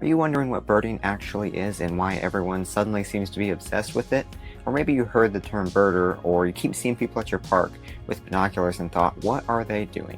Are you wondering what birding actually is and why everyone suddenly seems to be obsessed with it? Or maybe you heard the term birder, or you keep seeing people at your park with binoculars and thought, what are they doing?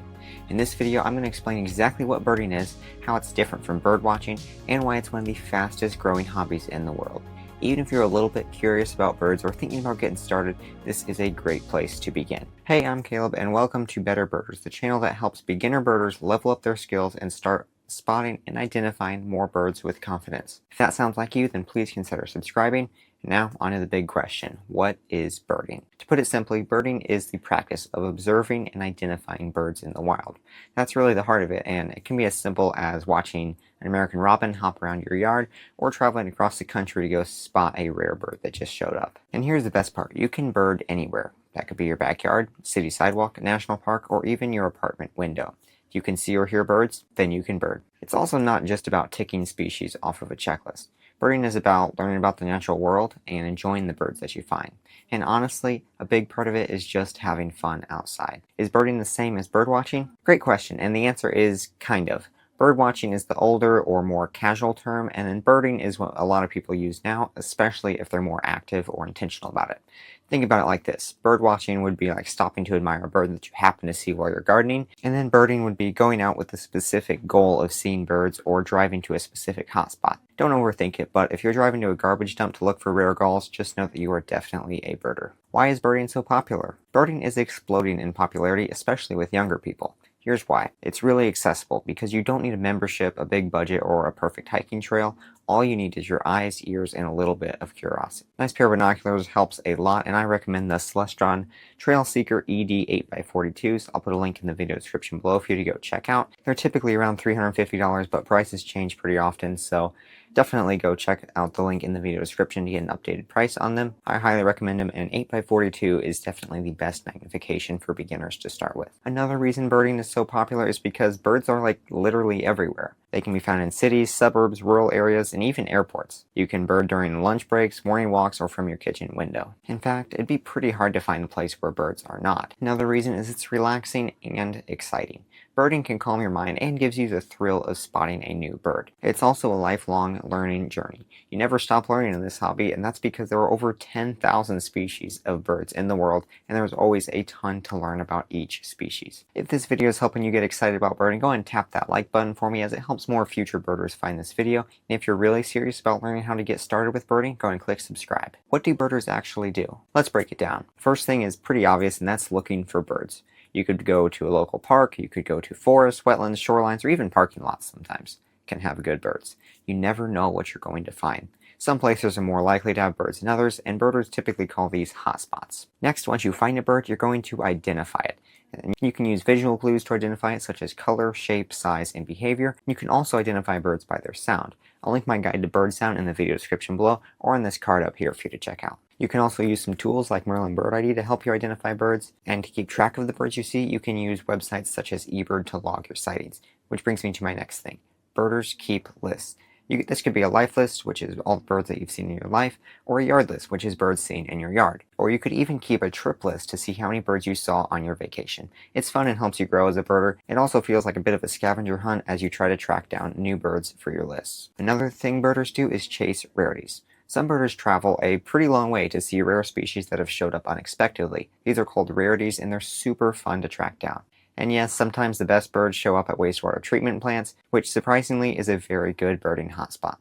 In this video, I'm going to explain exactly what birding is, how it's different from bird watching, and why it's one of the fastest growing hobbies in the world. Even if you're a little bit curious about birds or thinking about getting started, this is a great place to begin. Hey, I'm Caleb, and welcome to Better Birders, the channel that helps beginner birders level up their skills and start spotting and identifying more birds with confidence. If that sounds like you, then please consider subscribing. And now, on to the big question. What is birding? To put it simply, birding is the practice of observing and identifying birds in the wild. That's really the heart of it, and it can be as simple as watching an American robin hop around your yard, or traveling across the country to go spot a rare bird that just showed up. And here's the best part. You can bird anywhere. That could be your backyard, city sidewalk, national park, or even your apartment window. If you can see or hear birds, then you can bird. It's also not just about ticking species off of a checklist. Birding is about learning about the natural world and enjoying the birds that you find. And honestly, a big part of it is just having fun outside. Is birding the same as bird watching? Great question, and the answer is kind of. Bird watching is the older or more casual term, and then birding is what a lot of people use now, especially if they're more active or intentional about it. Think about it like this. Bird watching would be like stopping to admire a bird that you happen to see while you're gardening, and then birding would be going out with the specific goal of seeing birds or driving to a specific hotspot. Don't overthink it, but if you're driving to a garbage dump to look for rare gulls, just know that you are definitely a birder. Why is birding so popular? Birding is exploding in popularity, especially with younger people. Here's why. It's really accessible because you don't need a membership, a big budget, or a perfect hiking trail. All you need is your eyes, ears, and a little bit of curiosity. Nice pair of binoculars helps a lot, and I recommend the Celestron Trail Seeker ED 8x42s. I'll put a link in the video description below for you to go check out. They're typically around $350, but prices change pretty often, so definitely go check out the link in the video description to get an updated price on them. I highly recommend them, and an 8x42 is definitely the best magnification for beginners to start with. Another reason birding is so popular is because birds are like literally everywhere. They can be found in cities, suburbs, rural areas, and even airports. You can bird during lunch breaks, morning walks, or from your kitchen window. In fact, it'd be pretty hard to find a place where birds are not. Another reason is it's relaxing and exciting. Birding can calm your mind and gives you the thrill of spotting a new bird. It's also a lifelong learning journey. You never stop learning in this hobby, and that's because there are over 10,000 species of birds in the world, and there's always a ton to learn about each species. If this video is helping you get excited about birding, go ahead and tap that like button for me, as it helps more future birders find this video. And if you're really serious about learning how to get started with birding, go ahead and click subscribe. What do birders actually do? Let's break it down. First thing is pretty obvious, and that's looking for birds. You could go to a local park, you could go to forests, wetlands, shorelines, or even parking lots sometimes can have good birds. You never know what you're going to find. Some places are more likely to have birds than others, and birders typically call these hotspots. Next, once you find a bird, you're going to identify it. And you can use visual clues to identify it, such as color, shape, size, and behavior. You can also identify birds by their sound. I'll link my guide to bird sound in the video description below, or on this card up here for you to check out. You can also use some tools like Merlin Bird ID to help you identify birds, and to keep track of the birds you see, you can use websites such as eBird to log your sightings. Which brings me to my next thing. Birders keep lists. This could be a life list, which is all the birds that you've seen in your life, or a yard list, which is birds seen in your yard. Or you could even keep a trip list to see how many birds you saw on your vacation. It's fun and helps you grow as a birder. It also feels like a bit of a scavenger hunt as you try to track down new birds for your lists. Another thing birders do is chase rarities. Some birders travel a pretty long way to see rare species that have showed up unexpectedly. These are called rarities, and they're super fun to track down. And yes, sometimes the best birds show up at wastewater treatment plants, which surprisingly is a very good birding hotspot.